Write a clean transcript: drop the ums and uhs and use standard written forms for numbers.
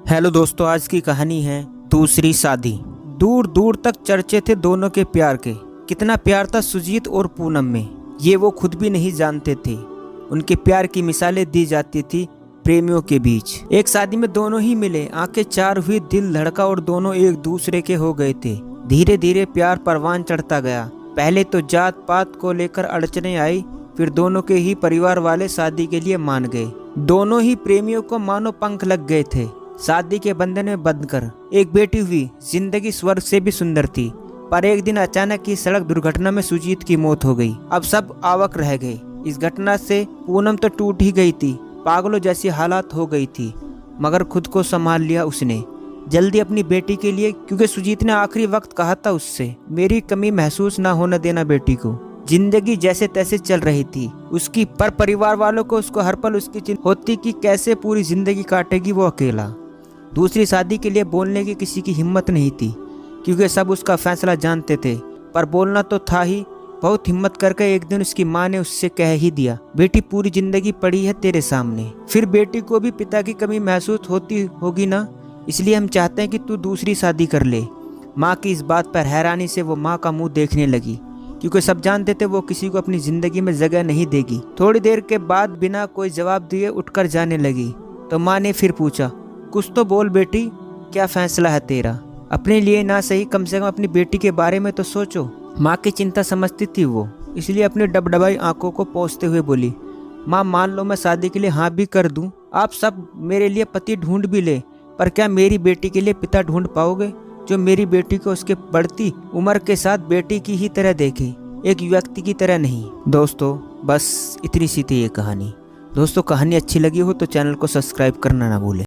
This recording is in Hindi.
हेलो दोस्तों, आज की कहानी है दूसरी शादी। दूर दूर तक चर्चे थे दोनों के प्यार के। कितना प्यार था सुजीत और पूनम में, ये वो खुद भी नहीं जानते थे। उनके प्यार की मिसालें दी जाती थी प्रेमियों के बीच। एक शादी में दोनों ही मिले, आंखें चार हुई, दिल धड़का और दोनों एक दूसरे के हो गए थे। धीरे धीरे प्यार परवान चढ़ता गया। पहले तो जात पात को लेकर अड़चने आई, फिर दोनों के ही परिवार वाले शादी के लिए मान गए। दोनों ही प्रेमियों को मानो पंख लग गए थे। शादी के बंधन में बंधकर एक बेटी हुई। जिंदगी स्वर्ग से भी सुंदर थी, पर एक दिन अचानक की सड़क दुर्घटना में सुजीत की मौत हो गई। अब सब अवाक रह गए। इस घटना से पूनम तो टूट ही गई थी, पागलों जैसी हालात हो गई थी, मगर खुद को संभाल लिया उसने जल्दी अपनी बेटी के लिए, क्योंकि सुजीत ने आखिरी वक्त कहा था उससे, मेरी कमी महसूस ना होने देना बेटी को। जिंदगी जैसे तैसे चल रही थी उसकी, पर परिवार वालों को उसको हर पल उसकी चिंता होती कि कैसे पूरी जिंदगी काटेगी वो अकेला। दूसरी शादी के लिए बोलने की किसी की हिम्मत नहीं थी, क्योंकि सब उसका फैसला जानते थे, पर बोलना तो था ही। बहुत हिम्मत करके एक दिन उसकी माँ ने उससे कह ही दिया, बेटी पूरी जिंदगी पड़ी है तेरे सामने, फिर बेटी को भी पिता की कमी महसूस होती होगी ना, इसलिए हम चाहते हैं कि तू दूसरी शादी कर ले। माँ की इस बात पर हैरानी से वो माँ का मुंह देखने लगी, क्योंकि सब जानते थे वो किसी को अपनी जिंदगी में जगह नहीं देगी। थोड़ी देर के बाद बिना कोई जवाब दिए उठकर जाने लगी, तो माँ ने फिर पूछा, कुछ तो बोल बेटी, क्या फैसला है तेरा? अपने लिए ना सही, कम से कम अपनी बेटी के बारे में तो सोचो। माँ की चिंता समझती थी वो, इसलिए अपनी डबडबाई आंखों को पोंछते हुए बोली, माँ मान लो मैं शादी के लिए हाँ भी कर दूं, आप सब मेरे लिए पति ढूंढ भी ले, पर क्या मेरी बेटी के लिए पिता ढूंढ पाओगे जो मेरी बेटी को उसके बढ़ती उम्र के साथ बेटी की ही तरह देखे, एक व्यक्ति की तरह नहीं। दोस्तों बस इतनी सी थी ये कहानी। दोस्तों कहानी अच्छी लगी हो तो चैनल को सब्सक्राइब करना ना भूलें।